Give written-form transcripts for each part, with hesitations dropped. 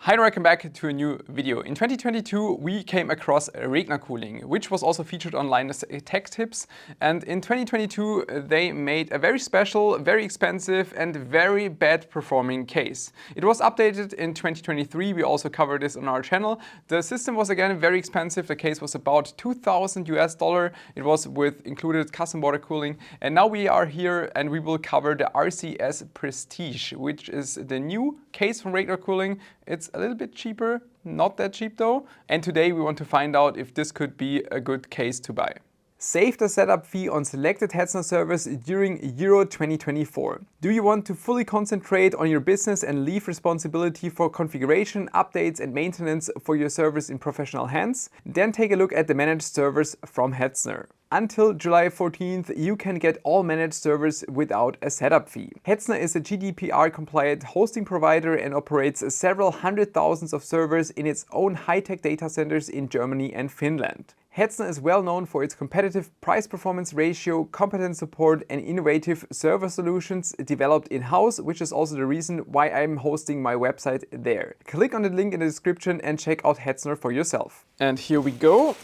Hi and welcome back to a new video. In 2022 we came across Regner Cooling, which was also featured online as tech tips, and in 2022 they made a very special, very expensive and very bad performing case. It was updated in 2023, we also covered this on our channel. The system was again very expensive, the case was about $2,000 It was with included custom water cooling, and now we are here and we will cover the RCS Prestige, which is the new case from Regner Cooling. It's a little bit cheaper, not that cheap though. And today we want to find out if this could be a good case to buy. Save the setup fee on selected Hetzner servers during Euro 2024. Do you want to fully concentrate on your business and leave responsibility for configuration, updates and maintenance for your servers in professional hands? Then take a look at the managed servers from Hetzner. Until July 14th, you can get all managed servers without a setup fee. Hetzner is a GDPR-compliant hosting provider and operates several hundred thousands of servers in its own high-tech data centers in Germany and Finland. Hetzner is well known for its competitive price-performance ratio, competent support and innovative server solutions developed in-house, which is also the reason why I'm hosting my website there. Click on the link in the description and check out Hetzner for yourself. And here we go.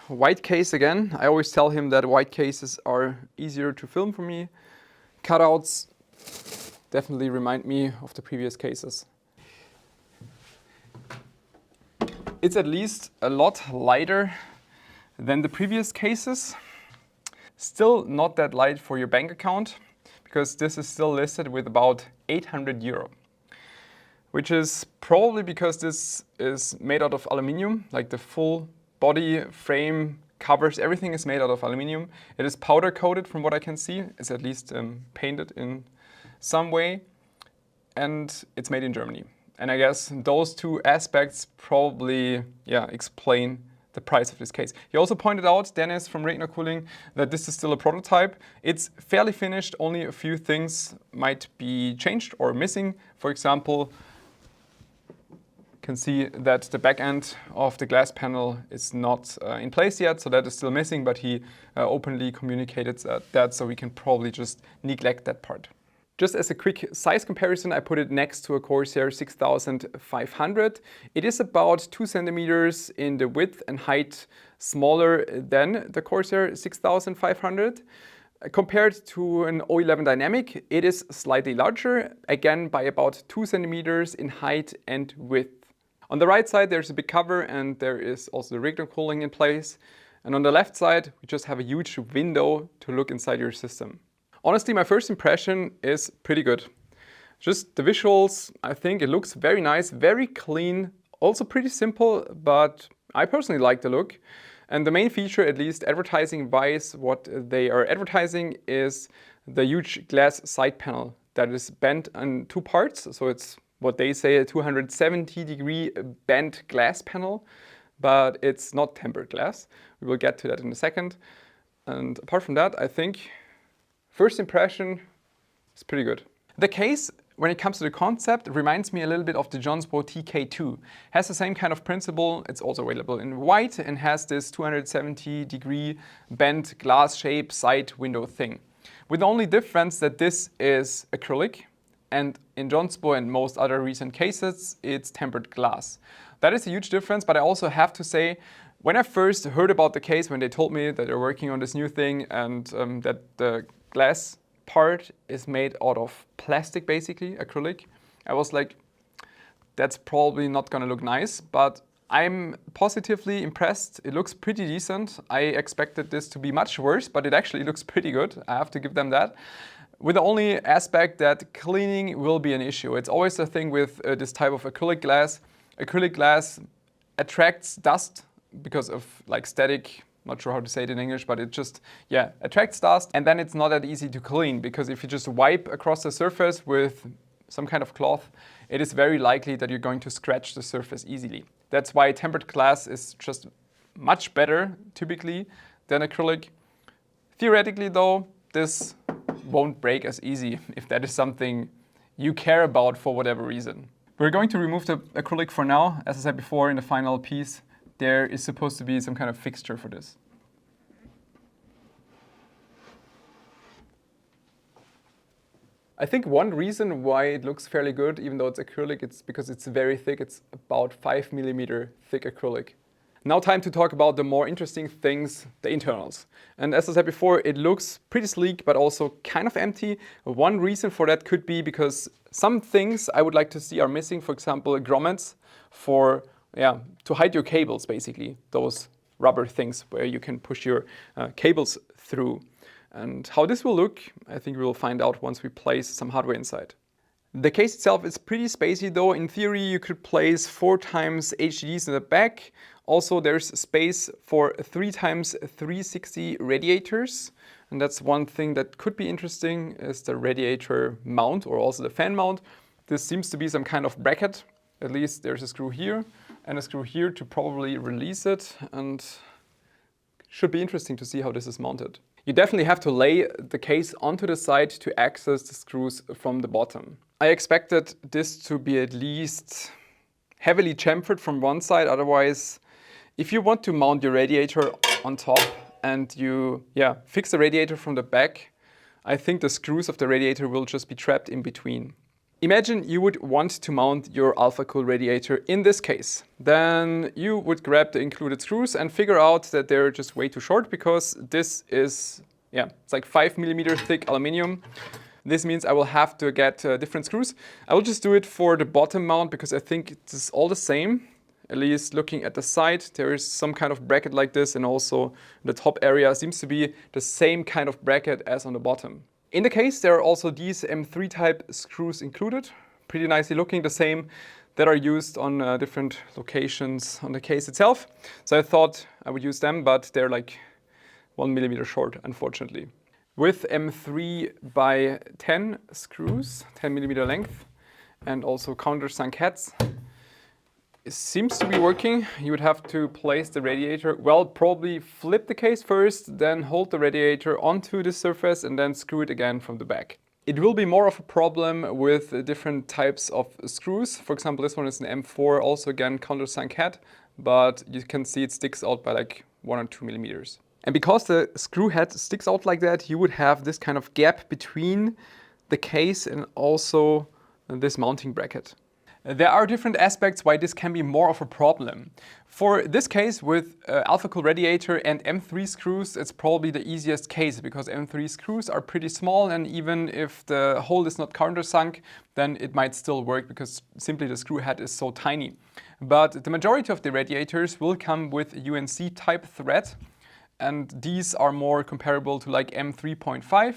White case again. I always tell him that white cases are easier to film for me. Cutouts definitely remind me of the previous cases. It's at least a lot lighter than the previous cases. Still not that light for your bank account, because this is still listed with about 800 euro. Which is probably because this is made out of aluminium, like the full body, frame, covers, everything is made out of aluminium. It is powder coated from what I can see. It's at least painted in some way. And it's made in Germany. And I guess those two aspects probably explain the price of this case. He also pointed out, Dennis from Regner Cooling, that this is still a prototype. It's fairly finished, only a few things might be changed or missing. For example, can see that the back end of the glass panel is not in place yet, so that is still missing, but he openly communicated that, so we can probably just neglect that part. Just as a quick size comparison, I put it next to a Corsair 6500. It is about 2 centimeters in the width and height smaller than the Corsair 6500. Compared to an O11 Dynamic, it is slightly larger, again by about 2 centimeters in height and width. On the right side there's a big cover and there is also the Regner Cooling in place. And on the left side we just have a huge window to look inside your system. Honestly, my first impression is pretty good. Just the visuals, I think it looks very nice, very clean, also pretty simple, but I personally like the look. And the main feature, at least advertising-wise, what they are advertising is the huge glass side panel that is bent in two parts. So it's what they say a 270-degree bent glass panel, but it's not tempered glass. We will get to that in a second. And apart from that, I think first impression is pretty good. The case, when it comes to the concept, reminds me a little bit of the Johnspo TK2. Has the same kind of principle. It's also available in white and has this 270-degree bent glass shape side window thing. With the only difference that this is acrylic, and in Johnspo and most other recent cases, it's tempered glass. That is a huge difference, but I also have to say, when I first heard about the case, when they told me that they're working on this new thing and that the glass part is made out of plastic, basically, acrylic, I was like, that's probably not gonna look nice, but I'm positively impressed. It looks pretty decent. I expected this to be much worse, but it actually looks pretty good. I have to give them that. With the only aspect that cleaning will be an issue. It's always the thing with this type of acrylic glass. Acrylic glass attracts dust because of like static, not sure how to say it in English, but it just, attracts dust. And then it's not that easy to clean because if you just wipe across the surface with some kind of cloth, it is very likely that you're going to scratch the surface easily. That's why tempered glass is just much better typically than acrylic. Theoretically though, this won't break as easy if that is something you care about for whatever reason. We're going to remove the acrylic for now. As I said before, in the final piece, there is supposed to be some kind of fixture for this. I think one reason why it looks fairly good, even though it's acrylic, it's because it's very thick. It's about 5 millimeter thick acrylic. Now time to talk about the more interesting things, the internals. And as I said before, it looks pretty sleek, but also kind of empty. One reason for that could be because some things I would like to see are missing. For example, grommets to hide your cables, basically. Those rubber things where you can push your cables through. And how this will look, I think we will find out once we place some hardware inside. The case itself is pretty spacey though. In theory, you could place 4 times HDDs in the back. Also, there's space for 3 times 360 radiators. And that's one thing that could be interesting is the radiator mount or also the fan mount. This seems to be some kind of bracket. At least there's a screw here and a screw here to probably release it. And should be interesting to see how this is mounted. You definitely have to lay the case onto the side to access the screws from the bottom. I expected this to be at least heavily chamfered from one side. Otherwise, if you want to mount your radiator on top and you fix the radiator from the back, I think the screws of the radiator will just be trapped in between. Imagine you would want to mount your AlphaCool radiator in this case. Then you would grab the included screws and figure out that they're just way too short because this is, it's like 5 millimeter thick aluminum. This means I will have to get different screws. I will just do it for the bottom mount because I think it's all the same. At least looking at the side, there is some kind of bracket like this, and also the top area seems to be the same kind of bracket as on the bottom. In the case, there are also these M3 type screws included, pretty nicely looking, the same that are used on different locations on the case itself. So I thought I would use them, but they're like 1 millimeter short, unfortunately. With M3 by 10 screws, 10 millimeter length, and also countersunk heads, it seems to be working. You would have to place the radiator, probably flip the case first, then hold the radiator onto the surface and then screw it again from the back. It will be more of a problem with different types of screws. For example, this one is an M4, also again countersunk head, but you can see it sticks out by like 1 or 2 millimeters. And because the screw head sticks out like that, you would have this kind of gap between the case and also this mounting bracket. There are different aspects why this can be more of a problem. For this case with AlphaCool radiator and M3 screws, it's probably the easiest case because M3 screws are pretty small, and even if the hole is not countersunk, then it might still work because simply the screw head is so tiny. But the majority of the radiators will come with UNC type thread, and these are more comparable to like M3.5.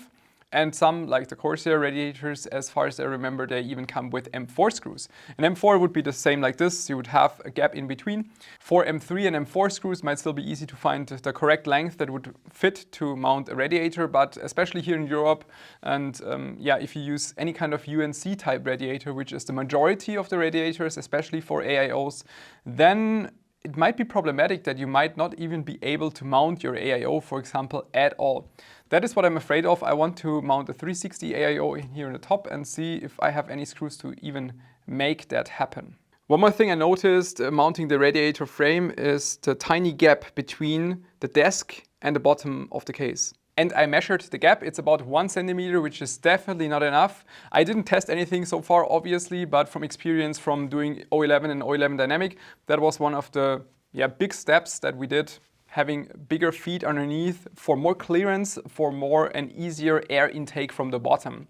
And some, like the Corsair radiators, as far as I remember, they even come with M4 screws. And M4 would be the same like this. You would have a gap in between. For M3 and M4 screws might still be easy to find the correct length that would fit to mount a radiator, but especially here in Europe, and if you use any kind of UNC type radiator, which is the majority of the radiators, especially for AIOs, then it might be problematic that you might not even be able to mount your AIO, for example, at all. That is what I'm afraid of. I want to mount a 360 AIO in here in the top and see if I have any screws to even make that happen. One more thing I noticed mounting the radiator frame is the tiny gap between the desk and the bottom of the case. And I measured the gap. It's about 1 centimeter, which is definitely not enough. I didn't test anything so far, obviously, but from experience from doing O11 and O11 Dynamic, that was one of the big steps that we did, having bigger feet underneath for more clearance, for more and easier air intake from the bottom.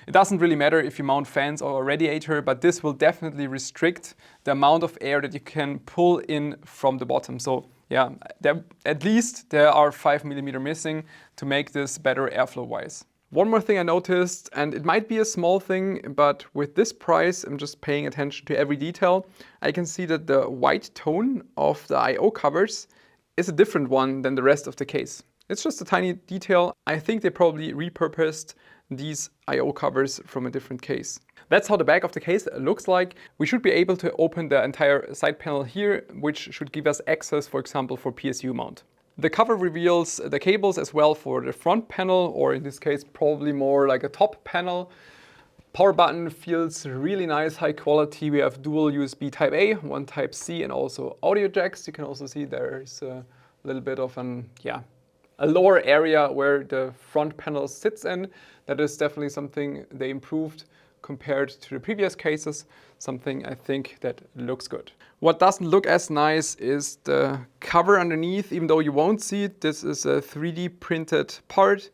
It doesn't really matter if you mount fans or a radiator, but this will definitely restrict the amount of air that you can pull in from the bottom. So at least there are 5 millimeter missing to make this better airflow wise. One more thing I noticed, and it might be a small thing, but with this price, I'm just paying attention to every detail. I can see that the white tone of the I/O covers is a different one than the rest of the case. It's just a tiny detail. I think they probably repurposed these I/O covers from a different case. That's how the back of the case looks like. We should be able to open the entire side panel here, which should give us access, for example, for PSU mount. The cover reveals the cables as well for the front panel, or in this case, probably more like a top panel. Power button feels really nice, high quality. We have dual USB Type A, one Type C, and also audio jacks. You can also see there's a little bit of an a lower area where the front panel sits in. That is definitely something they improved compared to the previous cases, something I think that looks good. What doesn't look as nice is the cover underneath, even though you won't see it. This is a 3D printed part.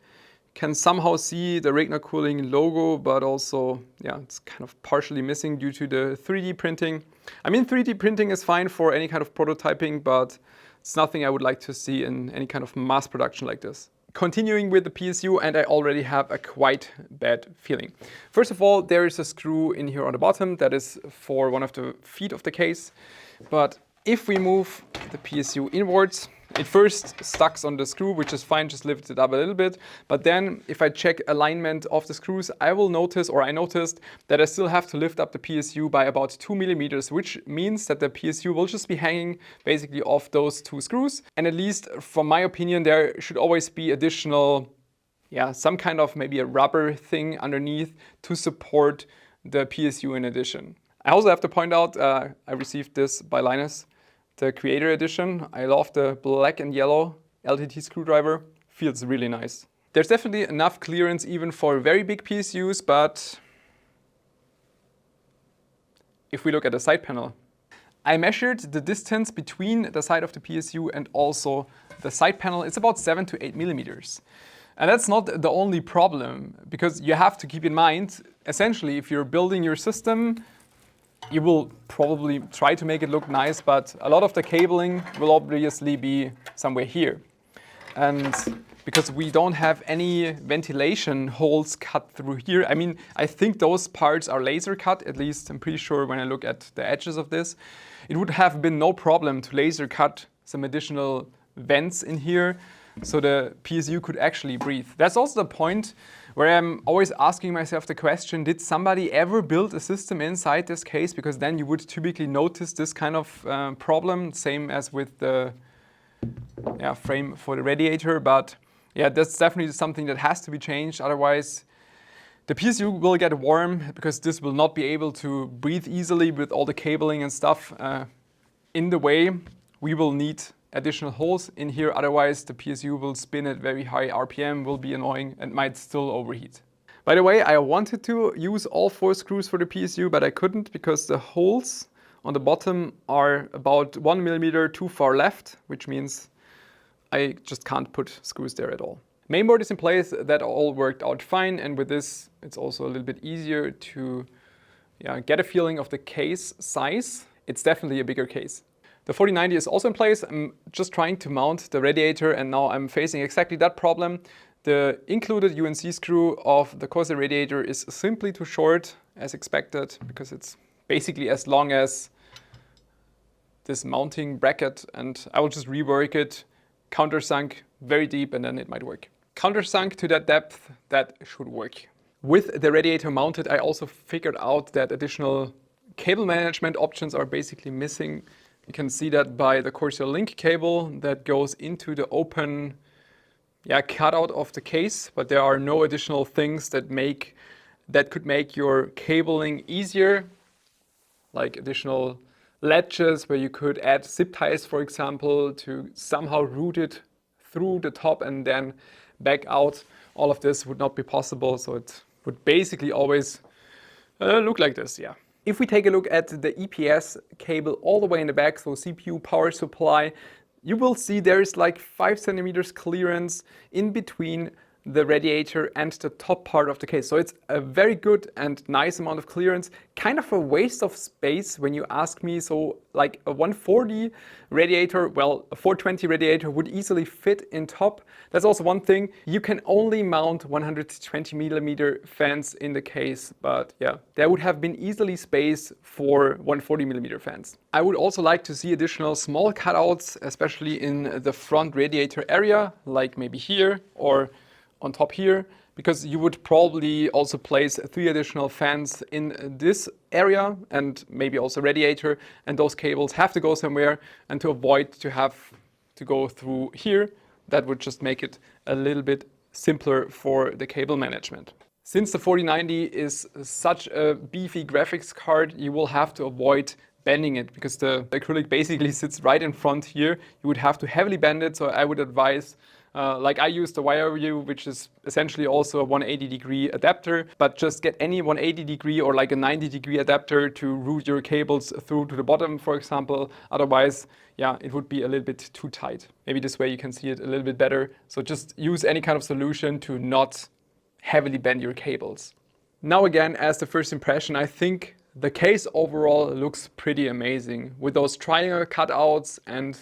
Can somehow see the Regner Cooling logo, but also, yeah, it's kind of partially missing due to the 3D printing. I mean, 3D printing is fine for any kind of prototyping, but it's nothing I would like to see in any kind of mass production like this. Continuing with the PSU, and I already have a quite bad feeling. First of all, there is a screw in here on the bottom that is for one of the feet of the case. But if we move the PSU inwards, it first stucks on the screw, which is fine, just lift it up a little bit. But then if I check alignment of the screws, I noticed that I still have to lift up the PSU by about 2 millimeters, which means that the PSU will just be hanging basically off those 2 screws. And at least from my opinion, there should always be additional, some kind of maybe a rubber thing underneath to support the PSU in addition. I also have to point out, I received this by Linus, the Creator Edition. I love the black and yellow LTT screwdriver. Feels really nice. There's definitely enough clearance even for very big PSUs, but if we look at the side panel, I measured the distance between the side of the PSU and also the side panel. It's about 7 to 8 millimeters. And that's not the only problem, because you have to keep in mind, essentially, if you're building your system, you will probably try to make it look nice, but a lot of the cabling will obviously be somewhere here. And because we don't have any ventilation holes cut through here, I mean, I think those parts are laser cut, at least I'm pretty sure when I look at the edges of this. It would have been no problem to laser cut some additional vents in here so the PSU could actually breathe. That's also the point where I'm always asking myself the question, did somebody ever build a system inside this case? Because then you would typically notice this kind of problem, same as with the frame for the radiator. But yeah, that's definitely something that has to be changed. Otherwise, the PSU will get warm because this will not be able to breathe easily with all the cabling and stuff in the way. We will need additional holes in here, otherwise the PSU will spin at very high RPM, will be annoying and might still overheat. By the way, I wanted to use all 4 screws for the PSU, but I couldn't because the holes on the bottom are about 1 millimeter too far left, which means I just can't put screws there at all. Mainboard is in place, that all worked out fine, and with this it's also a little bit easier to get a feeling of the case size. It's definitely a bigger case. The 4090 is also in place. I'm just trying to mount the radiator, and now I'm facing exactly that problem. The included UNC screw of the Corsair radiator is simply too short, as expected, because it's basically as long as this mounting bracket, and I will just rework it, countersunk very deep, and then it might work. Countersunk to that depth, that should work. With the radiator mounted, I also figured out that additional cable management options are basically missing. You can see that by the Corsair link cable that goes into the open cutout of the case, but there are no additional things that could make your cabling easier, like additional latches where you could add zip ties, for example, to somehow route it through the top and then back out. All of this would not be possible, so it would basically always look like this, If we take a look at the EPS cable all the way in the back, so CPU power supply, you will see there is like 5 centimeters clearance in between the radiator and the top part of the case. So it's a very good and nice amount of clearance, kind of a waste of space when you ask me. So like a 140 radiator, well, a 420 radiator would easily fit in top. That's also one thing. You can only mount 120 millimeter fans in the case, but there would have been easily space for 140 millimeter fans. I would also like to see additional small cutouts, especially in the front radiator area, like maybe here or on top here, because you would probably also place 3 additional fans in this area and maybe also radiator, and those cables have to go somewhere, and to avoid to have to go through here, that would just make it a little bit simpler for the cable management. Since the 4090 is such a beefy graphics card, you will have to avoid bending it because the acrylic basically sits right in front here. You would have to heavily bend it, so I would advise Like I use the WireView, which is essentially also a 180-degree adapter, but just get any 180-degree or like a 90-degree adapter to route your cables through to the bottom, for example. Otherwise, yeah, it would be a little bit too tight. Maybe this way you can see it a little bit better. So just use any kind of solution to not heavily bend your cables. Now again, as the first impression, I think the case overall looks pretty amazing with those triangle cutouts and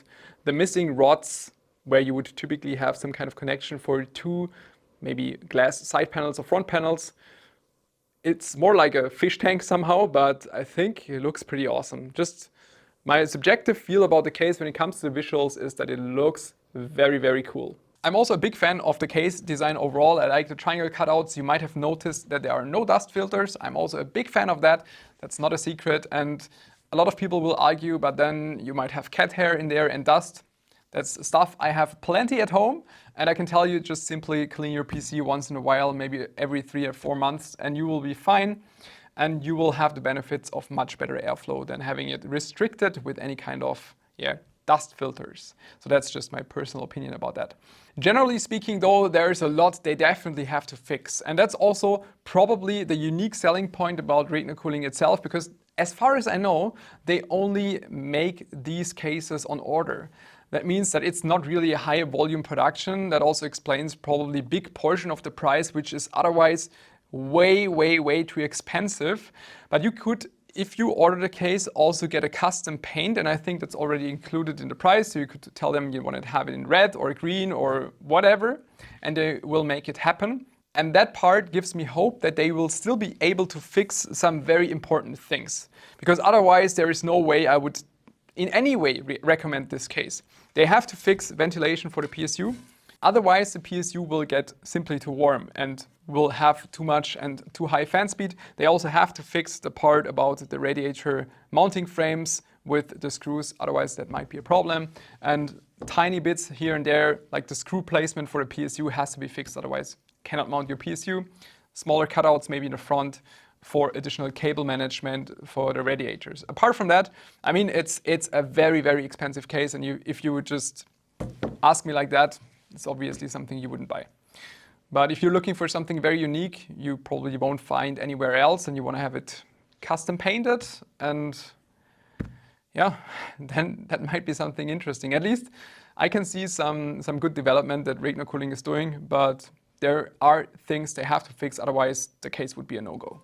the missing rods where you would typically have some kind of connection for two maybe glass side panels or front panels. It's more like a fish tank somehow, but I think it looks pretty awesome. Just my subjective feel about the case when it comes to the visuals is that it looks very, very cool. I'm also a big fan of the case design overall. I like the triangle cutouts. You might have noticed that there are no dust filters. I'm also a big fan of that. That's not a secret. And a lot of people will argue, but then you might have cat hair in there and dust. That's stuff I have plenty at home. And I can tell you, just simply clean your PC once in a while, maybe every 3 or 4 months, and you will be fine. And you will have the benefits of much better airflow than having it restricted with any kind of, dust filters. So that's just my personal opinion about that. Generally speaking though, there's a lot they definitely have to fix. And that's also probably the unique selling point about Regner Cooling itself, because as far as I know, they only make these cases on order. That means that it's not really a high volume production. That also explains probably a big portion of the price, which is otherwise way, way, way too expensive. But you could, if you order the case, also get a custom paint, and I think that's already included in the price. So you could tell them you want to have it in red or green or whatever, and they will make it happen. And that part gives me hope that they will still be able to fix some very important things, because otherwise there is no way I would in any way recommend this case. They have to fix ventilation for the PSU. Otherwise, the PSU will get simply too warm and will have too much and too high fan speed. They also have to fix the part about the radiator mounting frames with the screws. Otherwise, that might be a problem. And tiny bits here and there, like the screw placement for the PSU has to be fixed. Otherwise, cannot mount your PSU. Smaller cutouts maybe in the front for additional cable management for the radiators. Apart from that, I mean, it's a very, very expensive case. And if you would just ask me like that, it's obviously something you wouldn't buy. But if you're looking for something very unique, you probably won't find anywhere else, and you want to have it custom painted, and yeah, then that might be something interesting. At least I can see some good development that Regner Cooling is doing, but there are things they have to fix, otherwise the case would be a no-go.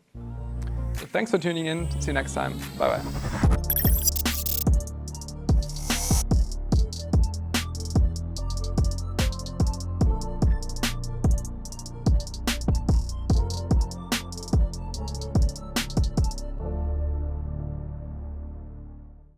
So thanks for tuning in. See you next time. Bye-bye.